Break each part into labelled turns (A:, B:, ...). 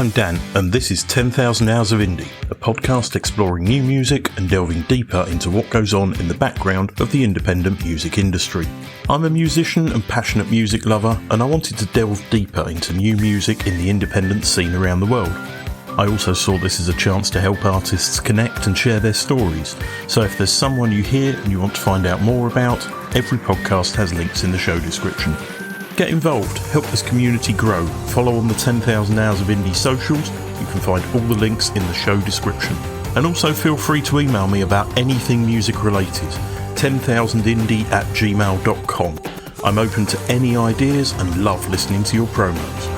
A: I'm Dan, and this is 10,000 Hours of Indie, a podcast exploring new music and delving deeper into what goes on in the background of the independent music industry. I'm a musician and passionate music lover, and I wanted to delve deeper into new music in the independent scene around the world. I also saw this as a chance to help artists connect and share their stories, so if there's someone you hear and you want to find out more about, every podcast has links in the show description. Get involved, help this community grow, follow on the 10,000 Hours of Indie socials, you can find all the links in the show description. And also feel free to email me about anything music related, 10,000indie@gmail.com. I'm open to any ideas and love listening to your promos.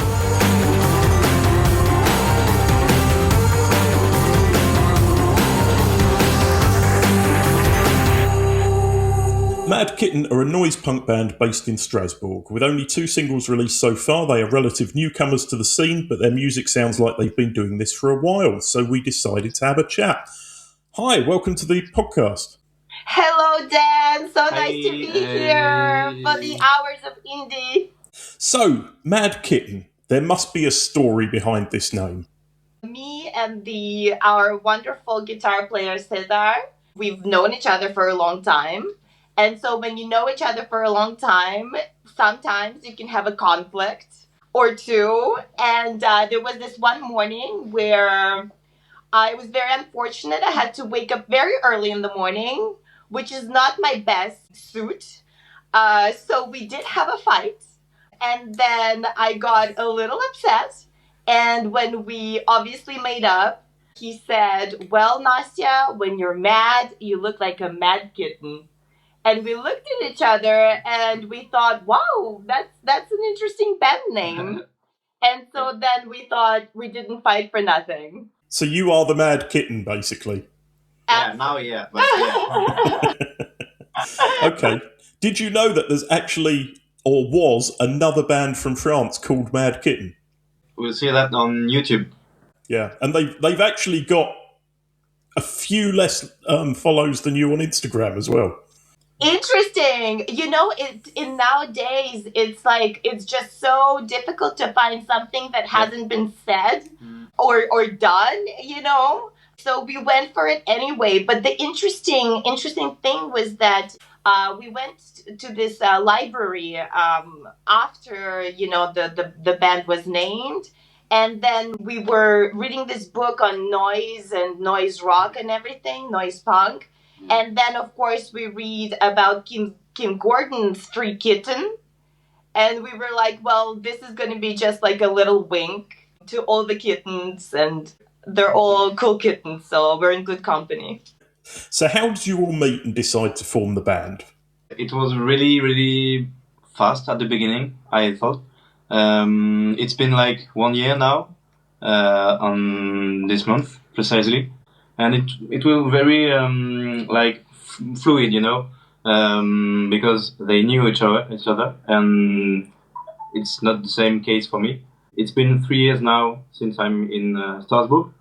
A: Mad Kitten are a noise punk band based in Strasbourg. With only 2 singles released so far, they are relative newcomers to the scene, but their music sounds like they've been doing this for a while, so we decided to have a chat. Hi, welcome to the podcast.
B: Hello, Dan. So nice to be here for the Hours of Indie.
A: So, Mad Kitten, there must be a story behind this name.
B: Me and our wonderful guitar player, Cesar, we've known each other for a long time. And so when you know each other for a long time, sometimes you can have a conflict or two. And there was this one morning where I was very unfortunate. I had to wake up very early in the morning, which is not my best suit. So we did have a fight. And then I got a little upset. And when we obviously made up, he said, "Well, Nastya, when you're mad, you look like a mad kitten." And we looked at each other and we thought, wow, that's an interesting band name. And so then we thought we didn't fight for nothing.
A: So you are the Mad Kitten, basically.
C: Yeah. But yeah.
A: Okay. Did you know that there's actually, or was, another band from France called Mad Kitten?
C: We'll see that on YouTube.
A: Yeah, and they've actually got a few less follows than you on Instagram as well.
B: Interesting. You know, in nowadays, it's just so difficult to find something that hasn't been said or done, you know? So we went for it anyway. But the interesting thing was that we went to this library after, you know, the band was named. And then we were reading this book on noise and noise rock and everything, noise punk. And then, of course, we read about Kim Gordon's Free Kitten. And we were like, well, this is going to be just like a little wink to all the kittens. And they're all cool kittens, so we're in good company.
A: So how did you all meet and decide to form the band?
C: It was really, really fast at the beginning, I thought. It's been like 1 year now, on this month, precisely. And it will very fluid, you know, because they knew each other, and it's not the same case for me. It's been 3 years now since I'm in Strasbourg.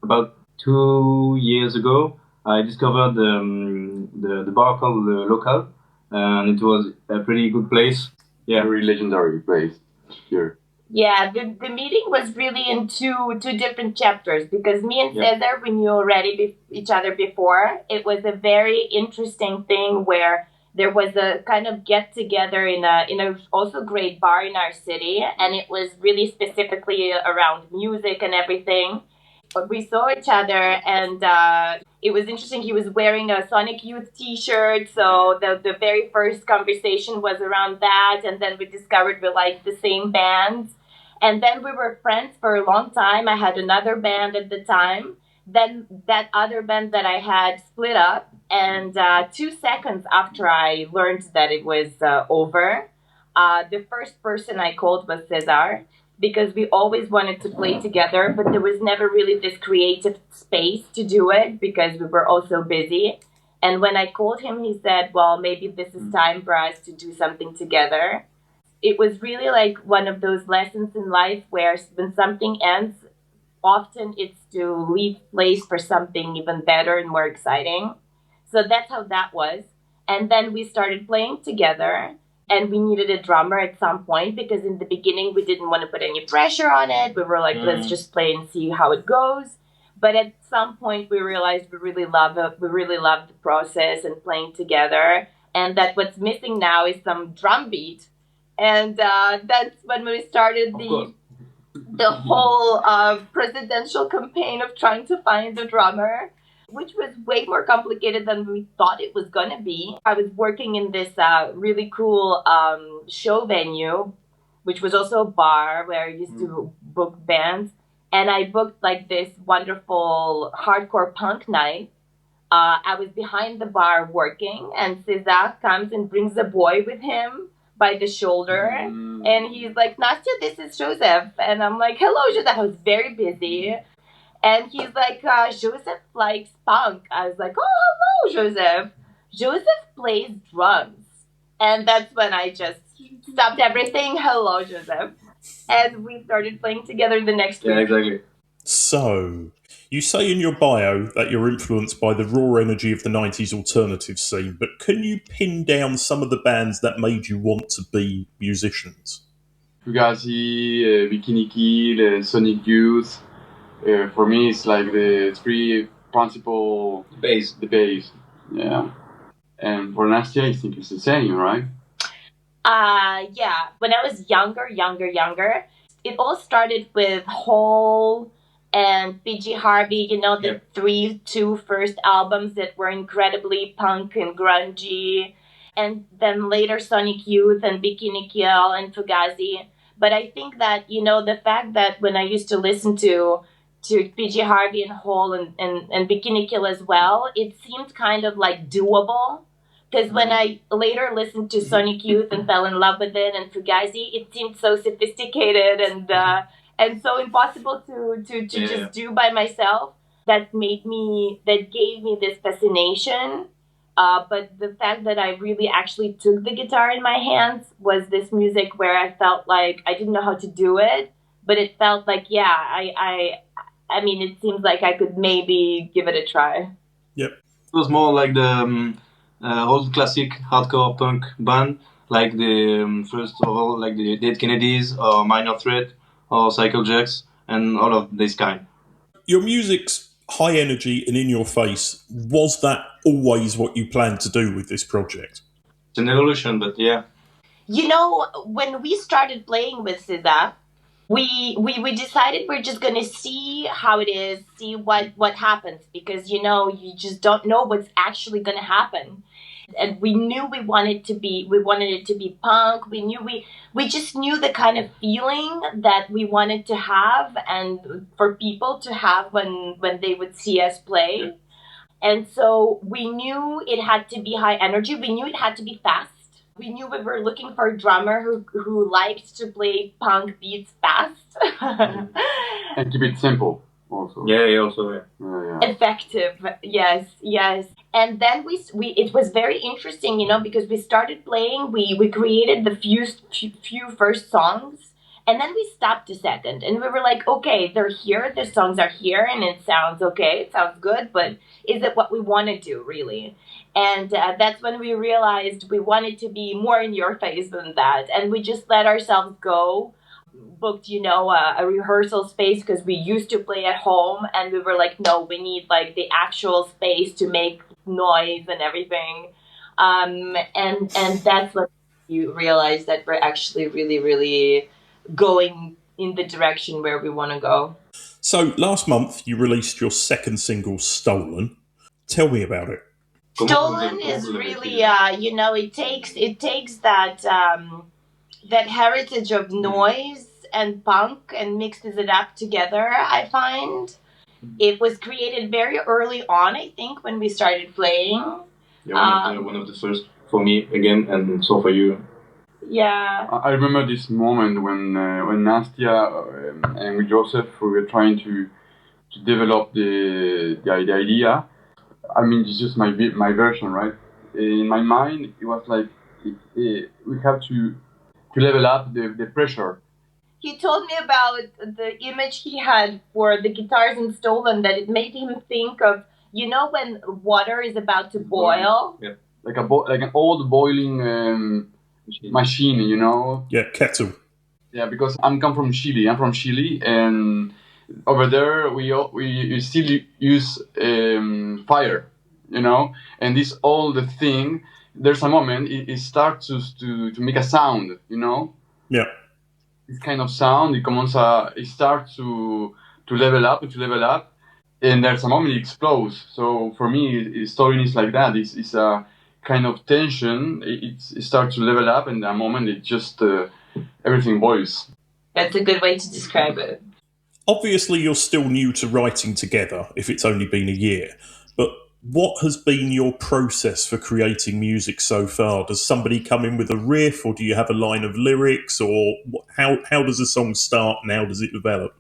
C: About 2 years ago, I discovered the bar called the Local, and it was a pretty good place.
D: Yeah, very legendary place here.
B: Yeah, the meeting was really in two different chapters, because me and Cesar, we knew already each other before. It was a very interesting thing where there was a kind of get together in a also great bar in our city, and it was really specifically around music and everything. But we saw each other, and it was interesting. He was wearing a Sonic Youth t-shirt, so the very first conversation was around that, and then we discovered we liked the same bands. And then we were friends for a long time. I had another band at the time. Then that other band that I had split up, and 2 seconds after I learned that it was over, the first person I called was Cesar, because we always wanted to play together, but there was never really this creative space to do it because we were all so busy. And when I called him, he said, well, maybe this is time for us to do something together. It was really like one of those lessons in life where when something ends, often it's to leave place for something even better and more exciting. So that's how that was. And then we started playing together. And we needed a drummer at some point because in the beginning we didn't want to put any pressure on it. We were like, let's just play and see how it goes. But at some point we realized we really love it. We really love the process and playing together. And that what's missing now is some drum beat. And that's when we started the whole presidential campaign of trying to find a drummer, which was way more complicated than we thought it was going to be. I was working in this really cool show venue, which was also a bar where I used to book bands. And I booked like this wonderful hardcore punk night. I was behind the bar working, and César comes and brings a boy with him by the shoulder. And he's like, Nastya, this is Joseph. And I'm like, hello, Joseph. I was very busy. And he's like, Joseph likes punk. I was like, oh, hello, Joseph. Joseph plays drums. And that's when I just stopped everything. Hello, Joseph. And we started playing together the next week.
C: Yeah, exactly.
A: So, you say in your bio that you're influenced by the raw energy of the 90s alternative scene, but can you pin down some of the bands that made you want to be musicians?
D: Fugazi, Bikini Kill, Sonic Youth. For me, it's like the three principal... The bass, yeah. And for Nastya, I think it's the same, right?
B: Yeah. When I was younger, it all started with Hole and PG Harvey, the two first albums that were incredibly punk and grungy. And then later Sonic Youth and Bikini Kill and Fugazi. But I think that, the fact that when I used to listen to PG Harvey and Hole and Bikini Kill as well, it seemed kind of like doable. Because when I later listened to Sonic Youth and fell in love with it and Fugazi, it seemed so sophisticated and so impossible to just do by myself. That gave me this fascination. But the fact that I really actually took the guitar in my hands was this music where I felt like I didn't know how to do it, but it felt like, I mean, it seems like I could maybe give it a try.
A: Yep.
C: It was more like the old classic hardcore punk band, like the first of all, like the Dead Kennedys or Minor Threat or Cycle Jacks and all of this kind.
A: Your music's high energy and in your face. Was that always what you planned to do with this project?
C: It's an evolution, but yeah.
B: When we started playing with César, we decided we're just going to see how it is, see what happens, because, you just don't know what's actually going to happen. And we knew we wanted it to be punk. We just knew the kind of feeling that we wanted to have and for people to have when they would see us play. And so we knew it had to be high energy. We knew it had to be fast. We knew we were looking for a drummer who liked to play punk beats fast.
D: And keep it simple also.
C: Yeah.
B: Effective, yes. And then it was very interesting, because we started playing, we created the few first songs, and then we stopped a second, and we were like, okay, they're here, the songs are here, and it sounds okay, it sounds good, but is it what we want to do, really? And that's when we realized we wanted to be more in your face than that, and we just let ourselves go. Booked, a rehearsal space because we used to play at home, and we were like, no, we need like the actual space to make noise and everything. And that's when you realize that we're actually really, really going in the direction where we want to go.
A: So last month you released your second single, Stolen. Tell me about it.
B: Stolen is really, it takes that that heritage of noise and punk and mixes it up together, I find. It was created very early on, I think, when we started playing.
C: Yeah, one of the first for me again, and so for you.
B: Yeah.
D: I remember this moment when Nastya and with Joseph we were trying to develop the idea. I mean, it's just my version, right? In my mind, it was like we have to level up the pressure.
B: He told me about the image he had for the guitars in Stolen, that it made him think of, when water is about to boil.
C: Yeah.
D: Like an old boiling machine, you know.
A: Yeah, kettle.
D: Yeah, because I'm come from Chile. I'm from Chile, and over there we still use fire, you know. And this all the thing. There's a moment it starts to make a sound, you know.
A: Yeah.
D: This kind of sound, it starts to level up, and there's a moment it explodes. So for me, storying is like that. It's a kind of tension. It starts to level up, and a moment it just everything boils.
B: That's a good way to describe it.
A: Obviously, you're still new to writing together, if it's only been a year. But what has been your process for creating music so far? Does somebody come in with a riff, or do you have a line of lyrics, or how does a song start and how does it develop?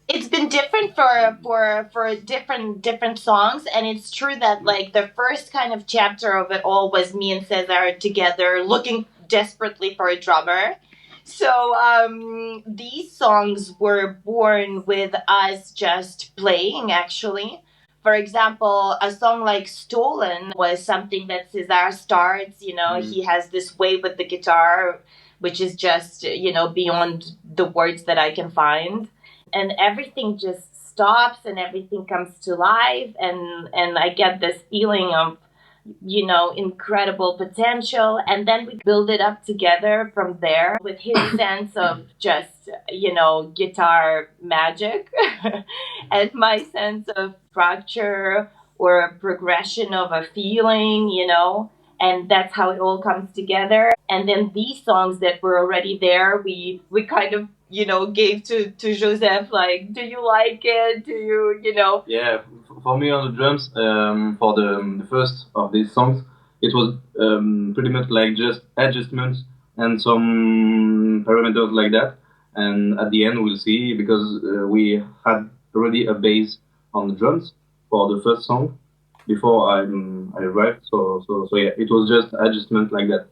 B: It's been different for different songs, and it's true that like the first kind of chapter of it all was me and Cesar together looking desperately for a drummer. So these songs were born with us just playing, actually. For example, a song like Stolen was something that Cesar starts, he has this way with the guitar, which is just, beyond the words that I can find. And everything just stops and everything comes to life. And I get this feeling of, incredible potential. And then we build it up together from there with his sense of just, guitar magic and my sense of structure or progression of a feeling, and that's how it all comes together. And then these songs that were already there, we kind of, gave to Joseph, like, do you like it? Do you.
C: Yeah, for me on the drums, for the first of these songs, it was pretty much like just adjustments and some parameters like that. And at the end, we'll see, because we had already a bass on the drums for the first song before I arrived. So yeah, it was just adjustment like that.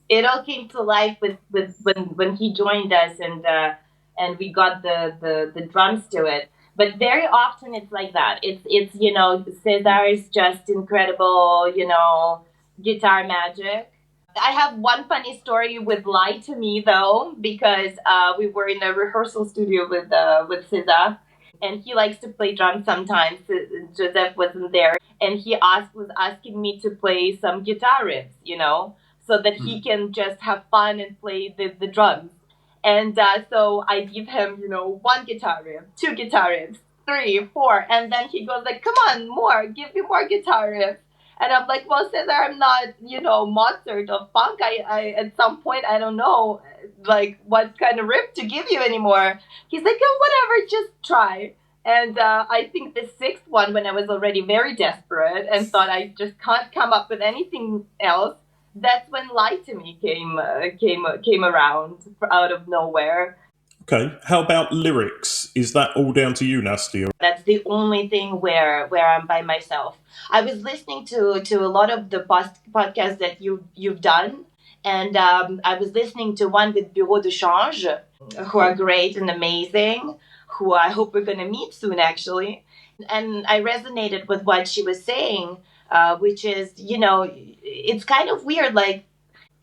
B: It all came to life with when he joined us, and we got the drums to it. But very often it's like that. It's Cesar's just incredible, guitar magic. I have one funny story with Lie to Me though, because we were in a rehearsal studio with Cesar, and he likes to play drums sometimes. Joseph wasn't there, and he was asking me to play some guitar riffs, so that he can just have fun and play the drums. And so I give him, one guitar riff, two guitar riffs, three, four, and then he goes like, "Come on, more, give me more guitar riffs." And I'm like, "Well, Cesar, I'm not, Mozart or funk. I at some point, I don't know, like what kind of riff to give you anymore." He's like, "Oh, whatever, just try." And I think the sixth one, when I was already very desperate and thought I just can't come up with anything else, that's when Lie to Me came around out of nowhere.
A: Okay, how about lyrics? Is that all down to you, Nastia?
B: That's the only thing where I'm by myself. I was listening to a lot of the podcasts that you've done, and I was listening to one with Bureau de Change, who are great and amazing, who I hope we're going to meet soon, actually. And I resonated with what she was saying, which is, it's kind of weird, like,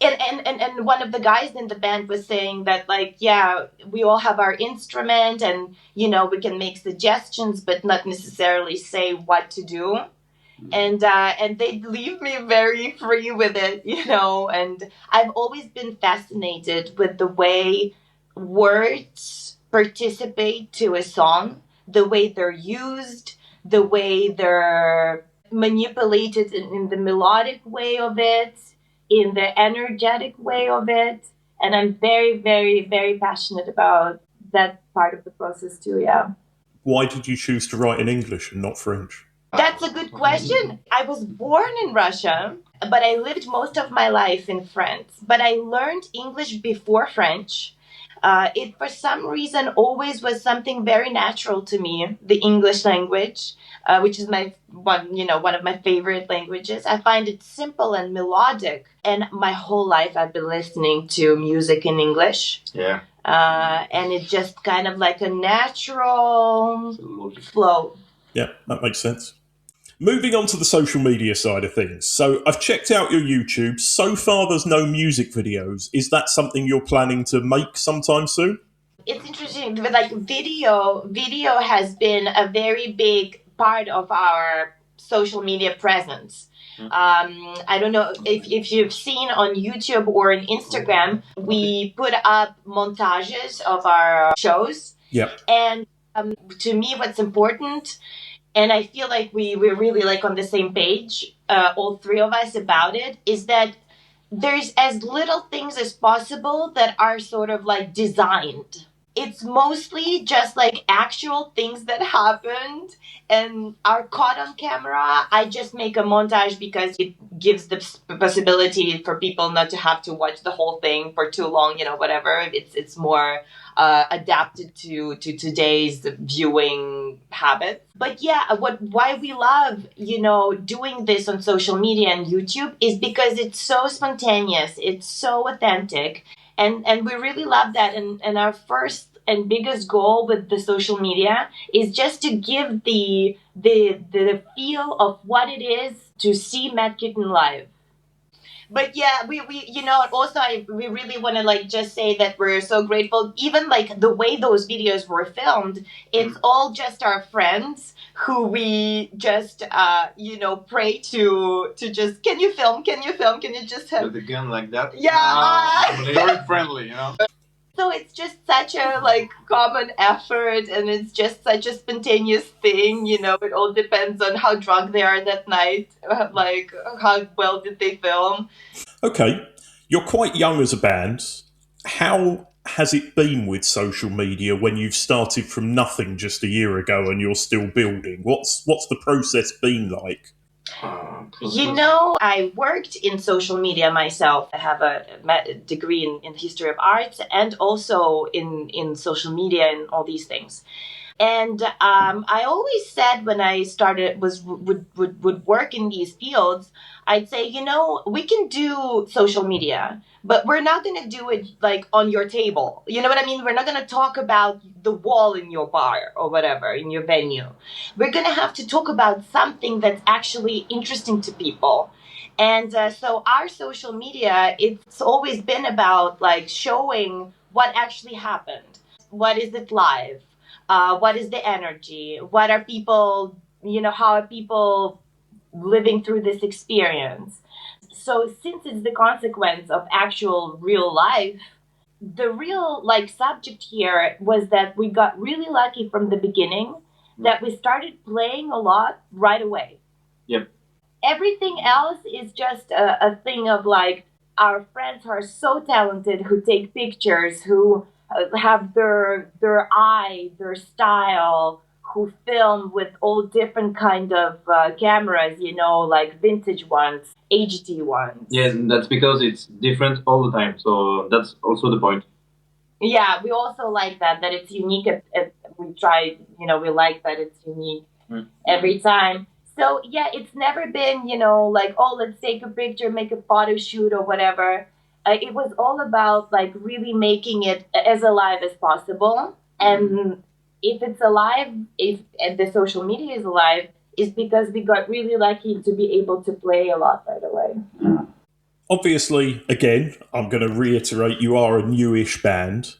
B: and one of the guys in the band was saying that, like, yeah, we all have our instrument, and we can make suggestions but not necessarily say what to do, and they leave me very free with it, and I've always been fascinated with the way words participate to a song, the way they're used, the way they're manipulated in the melodic way of it, in the energetic way of it. And I'm very, very, very passionate about that part of the process too, yeah.
A: Why did you choose to write in English and not French?
B: That's a good question. I was born in Russia, but I lived most of my life in France. But I learned English before French. It, for some reason, always was something very natural to me, the English language, which is one of my favorite languages. I find it simple and melodic. And my whole life I've been listening to music in English.
C: Yeah.
B: And it's just kind of like a natural flow.
A: Yeah, that makes sense. Moving on to the social media side of things. So I've checked out your YouTube. So far, there's no music videos. Is that something you're planning to make sometime soon?
B: It's interesting, but like video has been a very big part of our social media presence. I don't know if you've seen on YouTube or on Instagram, we put up montages of our shows.
A: Yep.
B: And to me, what's important, and I feel like we're really like on the same page, all three of us about it, is that there's as little things as possible that are sort of like designed. It's mostly just like actual things that happened and are caught on camera. I just make a montage because it gives the possibility for people not to have to watch the whole thing for too long, whatever. It's more adapted to today's viewing habits. But yeah, why we love, doing this on social media and YouTube is because it's so spontaneous, it's so authentic. And we really love that. And our first and biggest goal with the social media is just to give the feel of what it is to see Mad Kitten live. But yeah, we also we really want to like just say that we're so grateful. Even like the way those videos were filmed, it's all just our friends who we just pray to just, can you film, can you just have
C: with a gun like that.
D: Very friendly,
B: So it's just such a like common effort, and it's just such a spontaneous thing. It all depends on how drunk they are that night, like how well did they film.
A: Okay, you're quite young as a band. How has it been with social media when you've started from nothing just a year ago and you're still building? What's the process been like?
B: I worked in social media myself. I have a degree in history of arts and also in social media and all these things. And I always said when I started would work in these fields, I'd say, we can do social media, but we're not going to do it like on your table. You know what I mean? We're not going to talk about the wall in your bar or whatever, in your venue. We're going to have to talk about something that's actually interesting to people. And so our social media, it's always been about like showing what actually happened. What is it live? What is the energy? What are people, how are people living through this experience? So since it's the consequence of actual real life, the real like subject here was that we got really lucky from the beginning that we started playing a lot right away.
C: Yep.
B: Everything else is just a thing of like our friends who are so talented, who take pictures, who have their eye, their style, who film with all different kind of cameras, like vintage ones, HD ones.
C: Yeah, that's because it's different all the time. So that's also the point.
B: Yeah, we also like that it's unique. We try, we like that it's unique every time. So yeah, it's never been, like, oh, let's take a picture, make a photo shoot or whatever. It was all about like really making it as alive as possible. And if it's alive, if the social media is alive, is because we got really lucky to be able to play a lot right away.
A: Obviously, again, I'm going to reiterate, you are a newish band.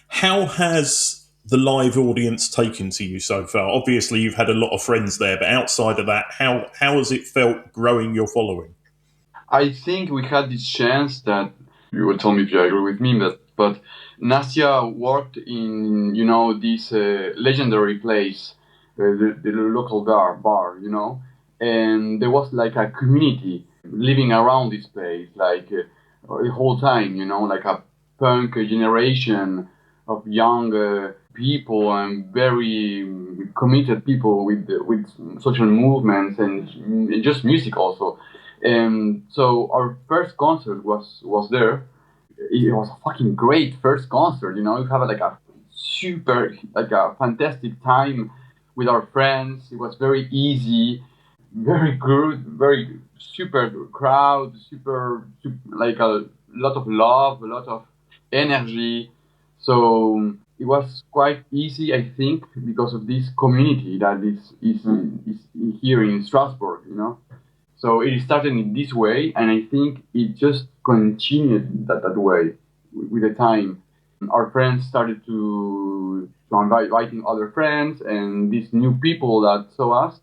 A: How has the live audience taken to you so far? Obviously, you've had a lot of friends there, but outside of that, how has it felt growing your following?
D: I think we had this chance that you will tell me if you agree with me, but Nastia worked in this legendary place, the local bar, and there was like a community living around this place, like the whole time, like a punk generation of young people and very committed people with social movements and just music also. And so our first concert was there. It was a fucking great first concert, You have like a super, like a fantastic time with our friends. It was very easy, very good, very super crowd, super like a lot of love, a lot of energy. So it was quite easy, I think, because of this community that is here in Strasbourg, you know. So it started in this way, and I think it just continued that way with the time. Our friends started to inviting other friends, and these new people that saw us.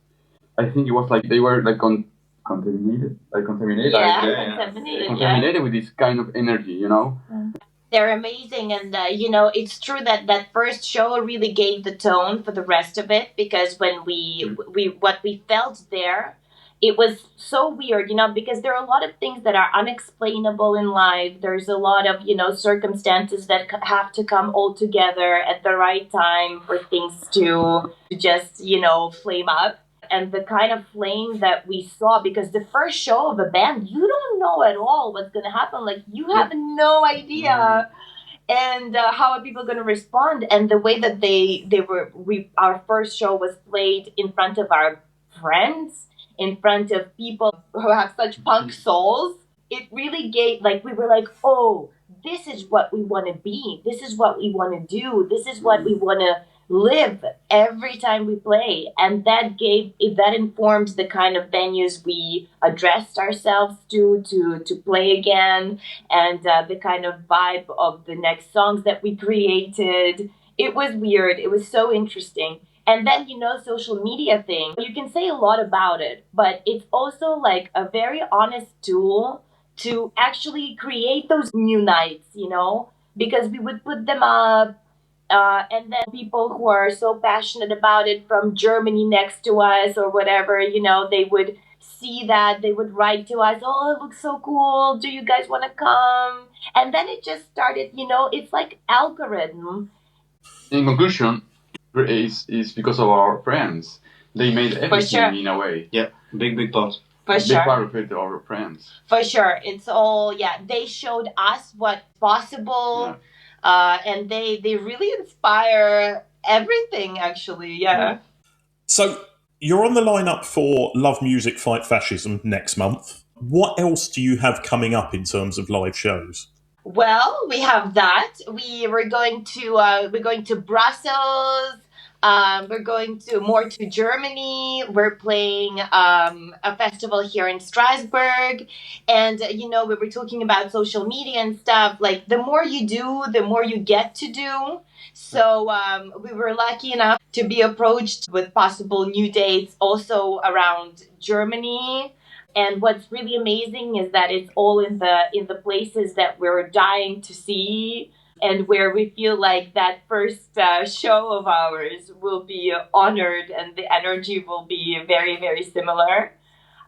D: I think it was like they were like contaminated,
B: Yeah, contaminated.
D: contaminated with this kind of energy, you know.
B: They're amazing, and it's true that that first show really gave the tone for the rest of it, because when we what we felt there, it was so weird, because there are a lot of things that are unexplainable in life. There's a lot of circumstances that have to come all together at the right time for things to just flame up. And the kind of flame that we saw, because the first show of a band, you don't know at all what's going to happen. Like, you have no idea. And how are people going to respond? And the way that our first show was played in front of our friends, in front of people who have such punk souls, it really gave, like, we were like, oh, this is what we want to be. This is what we want to do. This is what we want to live every time we play. And that informed the kind of venues we addressed ourselves to play again, and the kind of vibe of the next songs that we created. It was weird. It was so interesting. And then, social media thing, you can say a lot about it, but it's also like a very honest tool to actually create those new nights, because we would put them up. And then people who are so passionate about it from Germany next to us or whatever, they would see that, they would write to us, oh, it looks so cool. Do you guys want to come? And then it just started, it's like algorithm.
D: In conclusion, is because of our friends. They made everything in a way.
C: Yeah, big part.
B: For sure.
D: Big part of it, our friends.
B: For sure. It's all, they showed us what's possible. Yeah. And they really inspire everything, actually, yeah.
A: So you're on the lineup for Love Music Fight Fascism next month. What else do you have coming up in terms of live shows?
B: Well, we have that. We're going to Brussels. We're going to Germany. We're playing a festival here in Strasbourg. And, we were talking about social media and stuff. Like, the more you do, the more you get to do. So we were lucky enough to be approached with possible new dates also around Germany. And what's really amazing is that it's all in the places that we're dying to see, and where we feel like that first show of ours will be honored, and the energy will be very, very similar.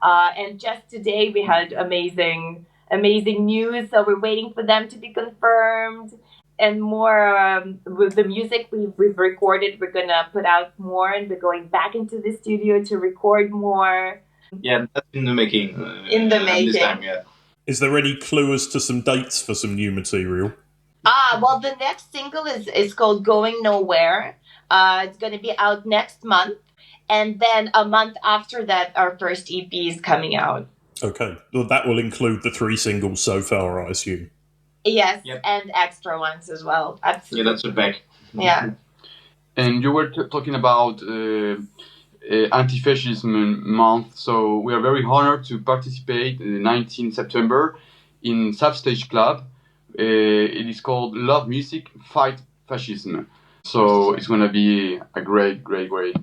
B: And just today we had amazing news, so we're waiting for them to be confirmed. And more with the music we've recorded, we're going to put out more, and we're going back into the studio to record more.
C: Yeah, that's in the making. This time, yeah.
A: Is there any clue as to some dates for some new material?
B: Well, the next single is called Going Nowhere. It's going to be out next month. And then a month after that, our first EP is coming out.
A: Okay. Well, that will include the 3 singles so far, I assume.
B: Yes, yep. And extra ones as well. Absolutely.
C: Yeah, that's a back.
B: Yeah.
D: And you were talking about Anti-Fascism Month, so we are very honored to participate the 19th September in Substage Club. It is called Love Music Fight Fascism. So it's going to be a great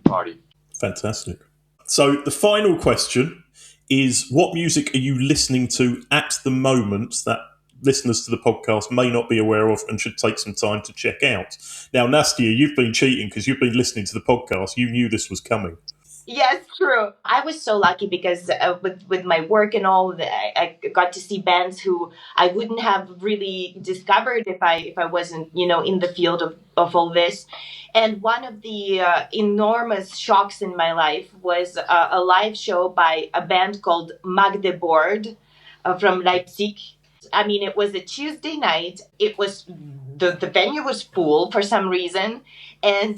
D: party.
A: Fantastic. So the final question is, what music are you listening to at the moment that listeners to the podcast may not be aware of and should take some time to check out? Now, Nastia, you've been cheating because you've been listening to the podcast. You knew this was coming.
B: Yes, true. I was so lucky because with my work and all, I got to see bands who I wouldn't have really discovered if I wasn't, in the field of all this. And one of the enormous shocks in my life was a live show by a band called Magdeburg from Leipzig. I mean, it was a Tuesday night. It was the venue was full for some reason, and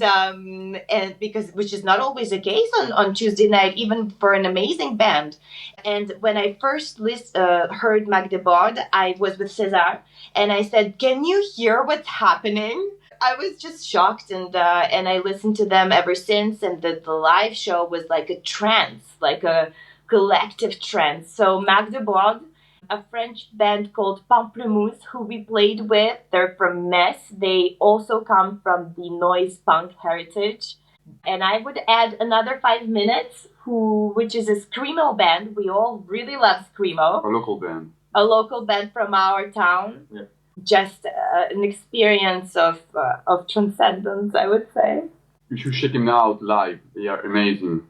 B: because, which is not always the case on Tuesday night, even for an amazing band. And when I first heard Magdeburg, I was with César, and I said, "Can you hear what's happening?" I was just shocked, and I listened to them ever since. And the live show was like a trance, like a collective trance. So Magdeburg, a French band called Pamplemousse, who we played with, they're from Metz. They also come from the noise punk heritage. And I would add another 5 minutes, which is a screamo band. We all really love screamo.
D: A local band.
B: A local band from our town.
C: Yeah.
B: Just an experience of transcendence, I would say.
D: You should check them out live. They are amazing.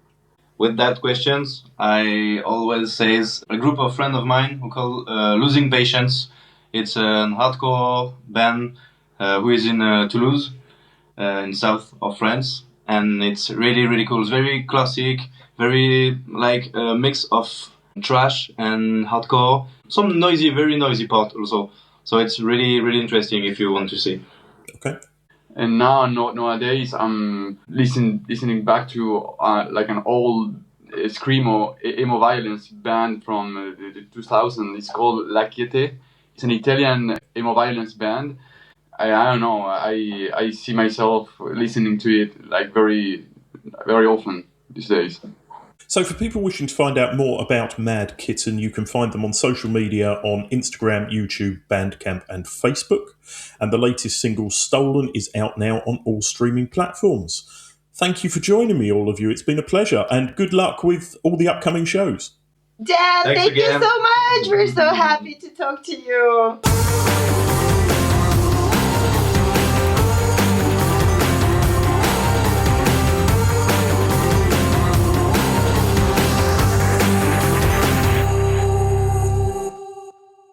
C: With that questions, I always say a group of friends of mine who call Losing Patience. It's a hardcore band who is in Toulouse, in south of France, and it's really really cool. It's very classic, very like a mix of trash and hardcore. Some noisy, very noisy part also. So it's really really interesting if you want to see.
A: Okay.
D: And nowadays, I'm listening back to like an old screamo emo violence band from the 2000s. It's called La Kitten. It's an Italian emo violence band. I don't know. I see myself listening to it like very very often these days.
A: So for people wishing to find out more about Mad Kitten, you can find them on social media on Instagram, YouTube, Bandcamp and Facebook. And the latest single, Stolen, is out now on all streaming platforms. Thank you for joining me, all of you. It's been a pleasure, and good luck with all the upcoming shows.
B: Dan,
C: Thanks
B: thank
C: again.
B: you so much. We're so happy to talk to you.